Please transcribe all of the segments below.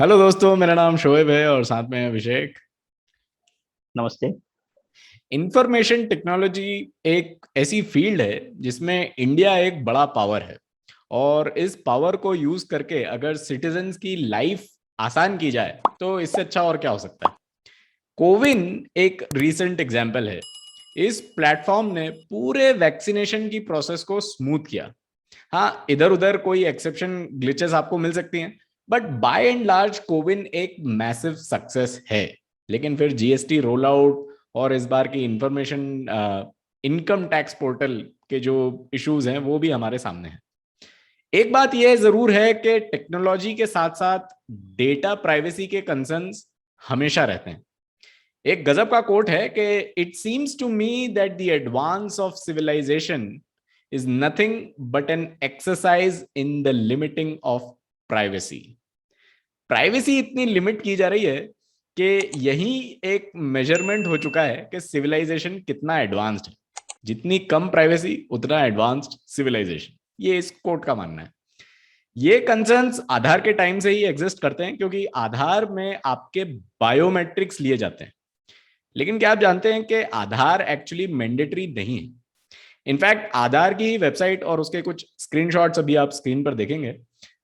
Hello दोस्तों, मेरा नाम शोएब है और साथ में अभिषेक। नमस्ते। इंफॉर्मेशन टेक्नोलॉजी एक ऐसी फील्ड है जिसमें इंडिया एक बड़ा पावर है। और इस पावर को यूज करके अगर सिटीजन्स की लाइफ आसान की जाए तो इससे अच्छा और क्या हो सकता है। कोविन एक रीसेंट एग्जाम्पल है। इस प्लेटफॉर्म ने पूरे वैक्सीनेशन की प्रोसेस को स्मूथ किया। हाँ, इधर उधर कोई एक्सेप्शन ग्लिचेस आपको मिल सकती हैं, but by and large CoWIN एक मैसिव सक्सेस है। लेकिन फिर जीएसटी रोल आउट और इस बार की इंफॉर्मेशन इनकम टैक्स पोर्टल के जो इश्यूज हैं वो भी हमारे सामने हैं। एक बात यह जरूर है कि टेक्नोलॉजी के साथ साथ डेटा प्राइवेसी के कंसर्न्स हमेशा रहते हैं। एक गजब का कोट है कि it seems to me that the advance of civilisation is nothing but an exercise in the limiting of privacy. Privacy इतनी लिमिट की जा रही है कि यही एक मेजरमेंट हो चुका है कि सिविलाइजेशन कितना एडवांस्ड है। जितनी कम प्राइवेसी उतना एडवांस्ड सिविलाइजेशन, ये इस कोर्ट का मानना है। ये कंसर्न्स आधार के टाइम से ही एग्जिस्ट करते हैं, क्योंकि आधार में आपके बायोमेट्रिक्स लिए जाते हैं। लेकिन क्या आप जानते हैं कि आधार एक्चुअली मैंडेटरी नहीं है। इनफैक्ट आधार की वेबसाइट और उसके कुछ स्क्रीनशॉट्स अभी आप स्क्रीन पर देखेंगे।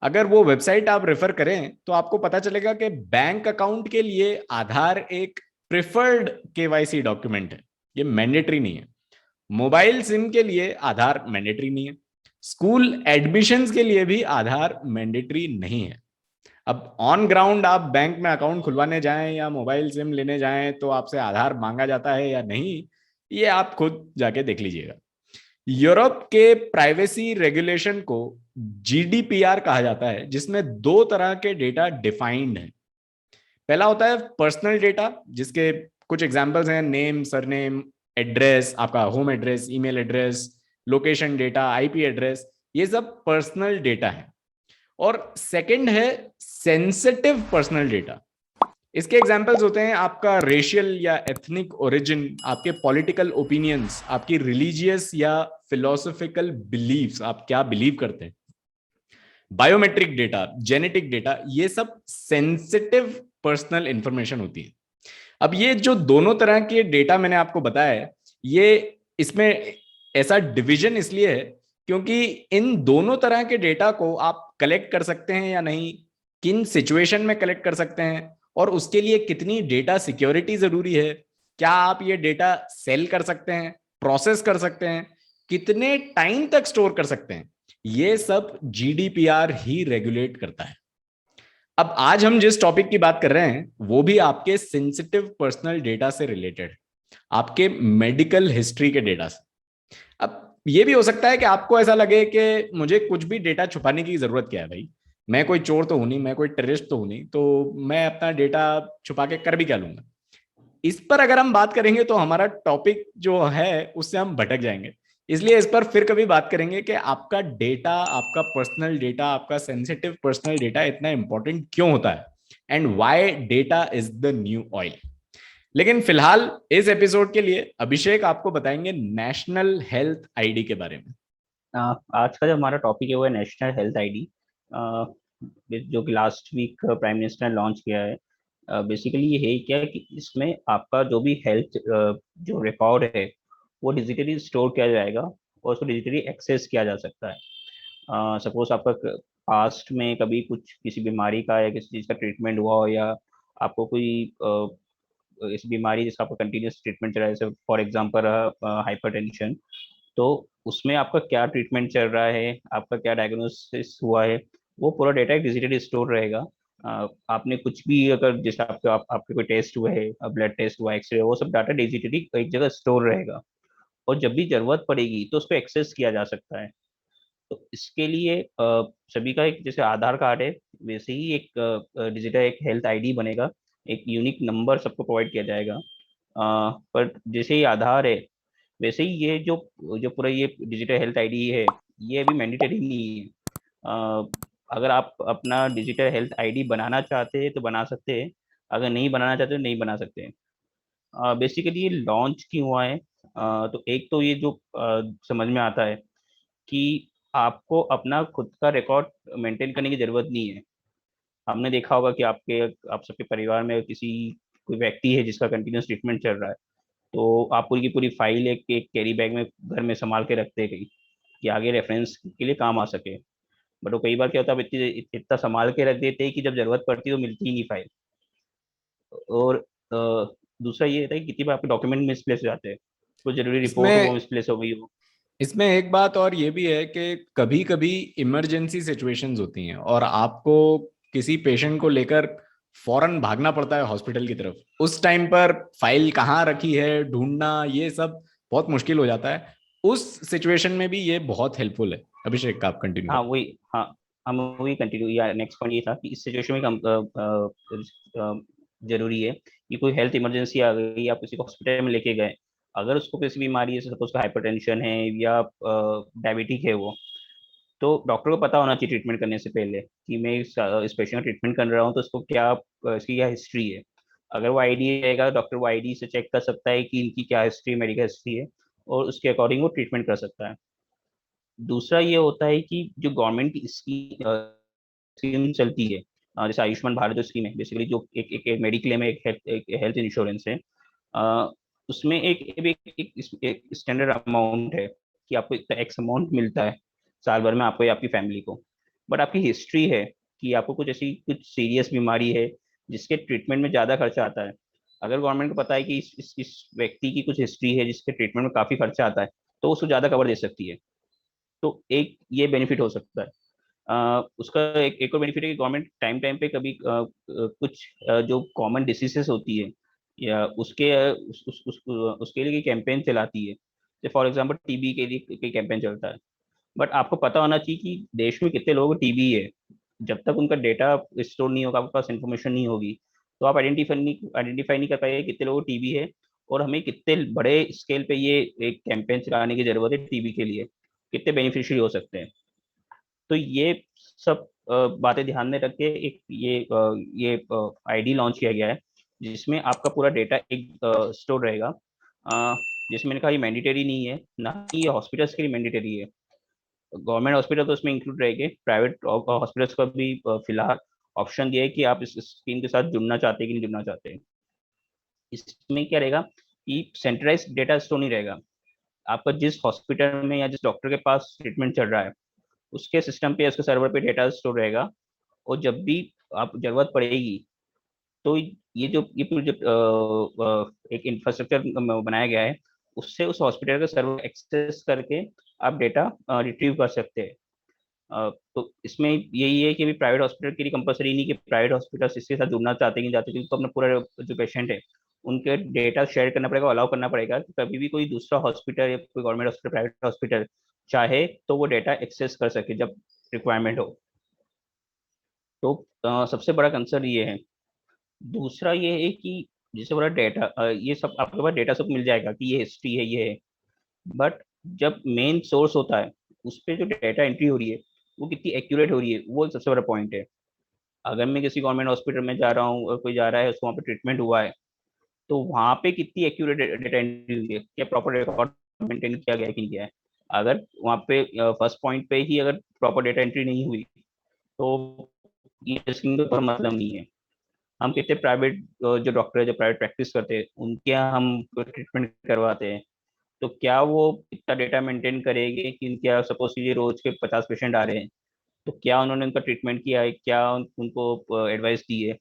अगर वो वेबसाइट आप रेफर करें तो आपको पता चलेगा कि बैंक अकाउंट के लिए आधार एक प्रिफर्ड केवाईसी डॉक्यूमेंट है, ये मैंडेटरी नहीं है। मोबाइल सिम के लिए आधार मैंडेटरी नहीं है। स्कूल एडमिशंस के लिए भी आधार मैंडेटरी नहीं है। अब ऑन ग्राउंड आप बैंक में अकाउंट खुलवाने जाएं या मोबाइल सिम लेने जाएं तो आपसे आधार मांगा जाता है या नहीं, ये आप खुद जाके देख लीजिएगा। यूरोप के प्राइवेसी रेगुलेशन को जीडीपीआर कहा जाता है, जिसमें दो तरह के डेटा डिफाइंड हैं। पहला होता है पर्सनल डेटा, जिसके कुछ एग्जांपल्स हैं नेम, सरनेम, एड्रेस, आपका home address, email address, location data, IP address, ये सब पर्सनल डेटा है। और सेकंड है सेंसिटिव पर्सनल डेटा। इसके एग्जाम्पल्स होते हैं आपका रेशियल या एथनिक ओरिजिन, आपके पॉलिटिकल ओपिनियंस, आपकी रिलीजियस या फिलोसॉफिकल बिलीव्स, आप क्या बिलीव करते हैं, बायोमेट्रिक डेटा, जेनेटिक डेटा, ये सब सेंसिटिव पर्सनल इंफॉर्मेशन होती है। अब ये जो दोनों तरह के डेटा मैंने आपको बताया है, ये इसमें ऐसा डिवीजन इसलिए है क्योंकि इन दोनों तरह के डेटा को आप कलेक्ट कर सकते हैं या नहीं, किन सिचुएशन में कलेक्ट कर सकते हैं, और उसके लिए कितनी डेटा सिक्योरिटी जरूरी है, क्या आप ये डेटा सेल कर सकते हैं, प्रोसेस कर सकते हैं, कितने टाइम तक स्टोर कर सकते हैं, ये सब जीडीपीआर ही रेगुलेट करता है। अब आज हम जिस टॉपिक की बात कर रहे हैं वो भी आपके सेंसिटिव पर्सनल डेटा से रिलेटेड है, आपके मेडिकल हिस्ट्री के डेटा से। अब ये भी हो सकता है कि आपको ऐसा लगे कि मुझे कुछ भी डेटा छुपाने की जरूरत क्या है भाई, मैं कोई चोर तो हूं नहीं, मैं कोई टेररिस्ट तो हूं नहीं, तो मैं अपना डेटा छुपा के कर भी क्या लूंगा। इस पर अगर हम बात करेंगे तो हमारा टॉपिक जो है उससे हम भटक जाएंगे। इसलिए इस पर फिर कभी बात करेंगे कि आपका डेटा, आपका पर्सनल डेटा, आपका सेंसिटिव पर्सनल डेटा इतना इंपॉर्टेंट क्यों होता है, and why data is the new oil. लेकिन फिलहाल इस एपिसोड के लिए अभिषेक आपको बताएंगे नेशनल हेल्थ आईडी के बारे में। आज का जो हमारा टॉपिक है वो है नेशनल हेल्थ आईडी, जो कि लास्ट वीक प्राइम मिनिस्टर ने लॉन्च किया है। बेसिकली ये है क्या कि इसमें आपका जो भी हेल्थ जो रिकॉर्ड है वो डिजिटली स्टोर किया जाएगा और उसको डिजिटली एक्सेस किया जा सकता है। सपोज आपका पास्ट में कभी कुछ किसी बीमारी का या किसी चीज़ का ट्रीटमेंट हुआ हो, या आपको कोई इस बीमारी जिसका आपका कंटिन्यूस ट्रीटमेंट चल रहा है, जैसे फॉर एग्जांपल हाइपरटेंशन, तो उसमें आपका क्या ट्रीटमेंट चल रहा है, आपका क्या डायग्नोसिस हुआ है, वो पूरा डेटा एक डिजिटली स्टोर रहेगा। आपने कुछ भी अगर जैसे आपके कोई टेस्ट हुए हैं, ब्लड टेस्ट हुआ, एक्सरे, वो सब डाटा डिजिटली एक जगह स्टोर रहेगा और जब भी जरूरत पड़ेगी तो उसको एक्सेस किया जा सकता है। तो इसके लिए सभी का एक जैसे आधार कार्ड है, वैसे ही एक डिजिटल एक हेल्थ आईडी बनेगा। एक यूनिक नंबर सबको प्रोवाइड किया जाएगा। पर जैसे ही आधार है वैसे ही ये जो जो पूरा ये डिजिटल हेल्थ आईडी है, ये अभी मैंडेटरी नहीं है। अ, अगर आप अपना डिजिटल हेल्थ आईडी बनाना चाहते हैं तो बना सकते हैं, अगर नहीं बनाना चाहते तो नहीं बना सकते हैं। बेसिकली ये लॉन्च क्यों हुआ है? तो एक तो ये जो समझ में आता है कि आपको अपना खुद का रिकॉर्ड मेंटेन करने की ज़रूरत नहीं है। आपने देखा होगा कि आप सबके परिवार में किसी कोई व्यक्ति है जिसका कंटिन्यूस ट्रीटमेंट चल रहा है, तो आप पूरी की पूरी फाइल एक एक कैरी बैग में घर में संभाल के रखते हैं कहीं, कि आगे रेफरेंस के लिए काम आ सके। बट वो कई बार क्या होता है, आप इतना संभाल के रख देते हैं कि जब जरूरत पड़ती है तो मिलती ही नहीं फाइल। और दूसरा ये रहता है कि कितनी बार आपके डॉक्यूमेंट मिसप्लेस हो जाते हैं, कोई जरूरी रिपोर्ट हो वो इसमें मिसप्लेस हो गई हो। इसमें एक बात और ये भी है कि कभी कभी इमरजेंसी सिचुएशंस होती हैं और आपको किसी पेशेंट को लेकर फौरन भागना पड़ता है हॉस्पिटल की तरफ। उस टाइम पर फाइल कहाँ रखी है ढूंढना, ये सब बहुत मुश्किल हो जाता है। उस सिचुएशन में भी ये बहुत हेल्पफुल है। अभिषेक, आप कंटिन्यू हाँ करें। वही, हाँ हम वही कंटिन्यू, या नेक्स्ट पॉइंट ये था कि इस सिचुएशन में जरूरी है कि कोई हेल्थ इमरजेंसी आ गई, आप किसी को हॉस्पिटल में लेके गए, अगर उसको किसी बीमारी है, सपोज का हाइपरटेंशन है या डायबिटिक है वो, तो डॉक्टर को पता होना चाहिए ट्रीटमेंट करने से पहले कि मैं इस पेशेंट का ट्रीटमेंट कर रहा हूँ तो इसको क्या इसकी क्या हिस्ट्री है। अगर वो आईडी रहेगा, डॉक्टर वो आईडी से चेक कर सकता है कि इनकी क्या हिस्ट्री, मेडिकल हिस्ट्री है, और उसके अकॉर्डिंग वो ट्रीटमेंट कर सकता है। दूसरा ये होता है कि जो गवर्नमेंट की स्कीम चलती है, जैसे आयुष्मान भारत जो स्कीम है, बेसिकली जो एक मेडिक्लेम है, एक हेल्थ इंश्योरेंस है, अ, उसमें एक स्टैंडर्ड अमाउंट है कि आपको इतना एक्स अमाउंट मिलता है साल भर में आपको या आपकी फैमिली को। बट आपकी हिस्ट्री है कि आपको कुछ ऐसी कुछ सीरियस बीमारी है जिसके ट्रीटमेंट में ज़्यादा खर्चा आता है, अगर गवर्नमेंट को पता है कि इस व्यक्ति की कुछ हिस्ट्री है जिसके ट्रीटमेंट में काफ़ी खर्चा आता है, तो उसको ज़्यादा कवर दे सकती है। तो एक ये बेनिफिट हो सकता है। उसका एक और बेनिफिट है कि गवर्नमेंट टाइम टाइम पे कभी कुछ जो कॉमन डिसीजेस होती है या उसके लिए कैंपेन चलाती है, जैसे फॉर एग्जांपल टीबी के लिए कोई कैंपेन चलता है। बट आपको पता होना चाहिए कि देश में कितने लोगों को टीबी है। जब तक उनका डेटा स्टोर नहीं होगा, आपके पास इन्फॉर्मेशन नहीं होगी, तो आप आइडेंटिफाई नहीं कर पाएंगे कितने लोगों को टीबी है, और हमें कितने बड़े स्केल पे ये एक कैंपेन चलाने की जरूरत है टीबी के लिए, कितने बेनिफिशियरी हो सकते हैं। तो ये सब बातें ध्यान में रख के एक ये आईडी लॉन्च किया गया है, जिसमें आपका पूरा डेटा एक स्टोर रहेगा। जिसमें मैंने कहा ये मैंडेटरी नहीं है, ना ही ये हॉस्पिटल्स के लिए मैंडेटरी है। गवर्नमेंट हॉस्पिटल तो उसमें इंक्लूड रहेंगे, प्राइवेट हॉस्पिटल्स को भी फिलहाल ऑप्शन दिया है कि आप इस स्कीम के साथ जुड़ना चाहते हैं कि नहीं जुड़ना चाहते हैं। इसमें क्या रहेगा कि सेंट्रलाइज डेटा स्टोर नहीं रहेगा। आपका जिस हॉस्पिटल में या जिस डॉक्टर के पास ट्रीटमेंट चल रहा है, उसके सिस्टम पे, उसके सर्वर पे डेटा स्टोर रहेगा, और जब भी आप जरूरत पड़ेगी, तो ये पूरी जो एक इंफ्रास्ट्रक्चर बनाया गया है, उससे उस हॉस्पिटल का सर्वर एक्सेस करके आप डेटा रिट्रीव कर सकते हैं। तो इसमें यही है कि अभी प्राइवेट हॉस्पिटल के लिए कंपलसरी नहीं कि प्राइवेट हॉस्पिटल इसके साथ जुड़ना चाहते हैं कि जाते हैं, तो अपना पूरा जो पेशेंट है उनके डेटा शेयर करना पड़ेगा, अलाउ करना पड़ेगा कि कभी भी कोई दूसरा हॉस्पिटल या कोई गवर्नमेंट हॉस्पिटल, प्राइवेट हॉस्पिटल चाहे तो वो डेटा एक्सेस कर सके जब रिक्वायरमेंट हो। तो सबसे बड़ा कंसर्न ये है। दूसरा ये है कि जैसे बड़ा डेटा, ये सब आपके पास डेटा सब मिल जाएगा कि ये हिस्ट्री है, ये है। बट जब मेन सोर्स होता है, उस पर जो डेटा एंट्री हो रही है वो कितनी एक्यूरेट हो रही है, वो एक सबसे बड़ा पॉइंट है। अगर मैं किसी गवर्नमेंट हॉस्पिटल में जा रहा हूँ और कोई जा रहा है, उसको वहाँ पे ट्रीटमेंट हुआ है, तो वहाँ पे कितनी एक्यूरेट डेटा एंट्री हुई है, क्या प्रॉपर रिकॉर्ड मेंटेन किया गया है कि नहीं किया है। अगर वहाँ पे फर्स्ट पॉइंट पे ही अगर प्रॉपर डेटा एंट्री नहीं हुई, तो ये रिस्किंग का कोई मतलब नहीं है। हम कितने प्राइवेट जो डॉक्टर है जो प्राइवेट प्रैक्टिस करते हैं उनके यहाँ हम ट्रीटमेंट करवाते हैं, तो क्या वो इतना डेटा मेंटेन करेंगे कि क्या सपोज कीजिए रोज के 50 पेशेंट आ रहे हैं, तो क्या उन्होंने उनका ट्रीटमेंट किया है, क्या उनको एडवाइस दी है,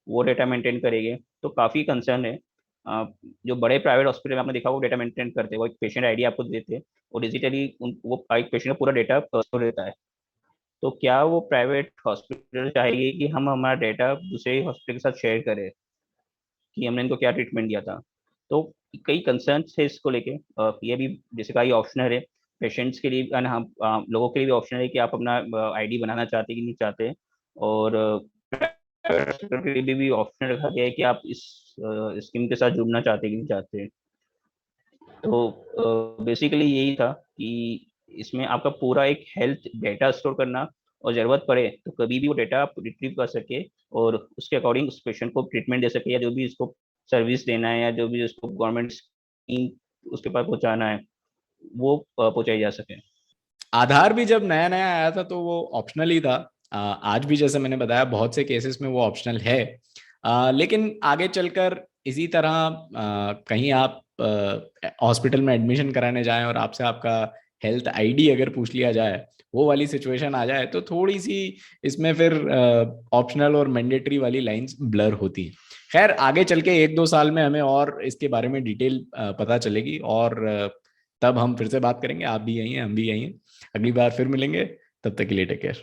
वो डेटा मेंटेन करेंगे। तो काफ़ी कंसर्न है। जो बड़े प्राइवेट हॉस्पिटल में आपने देखा वो डेटा मेंटेन करते हैं, वो एक पेशेंट आईडी आपको देते हैं और डिजिटली वो एक पेशेंट का पूरा डेटा स्टोर रहता है। तो क्या वो प्राइवेट हॉस्पिटल चाहेगी कि हम हमारा डेटा दूसरे हॉस्पिटल के साथ शेयर करें कि हमने इनको क्या ट्रीटमेंट दिया था। तो कई कंसर्न्स है इसको लेके। ये भी जैसे का ये ऑप्शनल है पेशेंट्स के लिए, and हम लोगों के लिए भी ऑप्शनल है कि आप अपना आईडी बनाना चाहते हैं कि नहीं चाहते। और हॉस्पिटल के लिए भी ऑप्शन रखा गया है कि आप इस स्कीम के साथ जुड़ना चाहते हैं कि नहीं चाहते। तो बेसिकली यही था कि इसमें आपका पूरा एक हेल्थ डेटा स्टोर करना, और ज़रूरत पड़े तो कभी भी वो डेटा आप रिट्रीव कर सके और उसके अकॉर्डिंग उस पेशेंट को ट्रीटमेंट दे सके, या जो भी उसको सर्विस देना है या जो भी उसको गवर्नमेंट स्कीम उसके पास पहुंचाना है वो पहुंचाई जा सके। आधार भी जब नया नया आया था तो वो ऑप्शनल ही था। आज भी जैसे मैंने बताया बहुत से केसेस में वो ऑप्शनल है। लेकिन आगे चलकर इसी तरह कहीं आप हॉस्पिटल में एडमिशन कराने जाएं और आपसे आपका हेल्थ आईडी अगर पूछ लिया जाए, वो वाली सिचुएशन आ जाए, तो थोड़ी सी इसमें फिर ऑप्शनल और मैंडेटरी वाली लाइंस ब्लर होती हैं। खैर, आगे चल के 1-2 साल में हमें और इसके बारे में डिटेल पता चलेगी, और तब हम फिर से बात करेंगे। आप भी यहीं हैं, हम भी यहीं हैं। अगली बार फिर मिलेंगे। तब तक के लिए टेक केयर।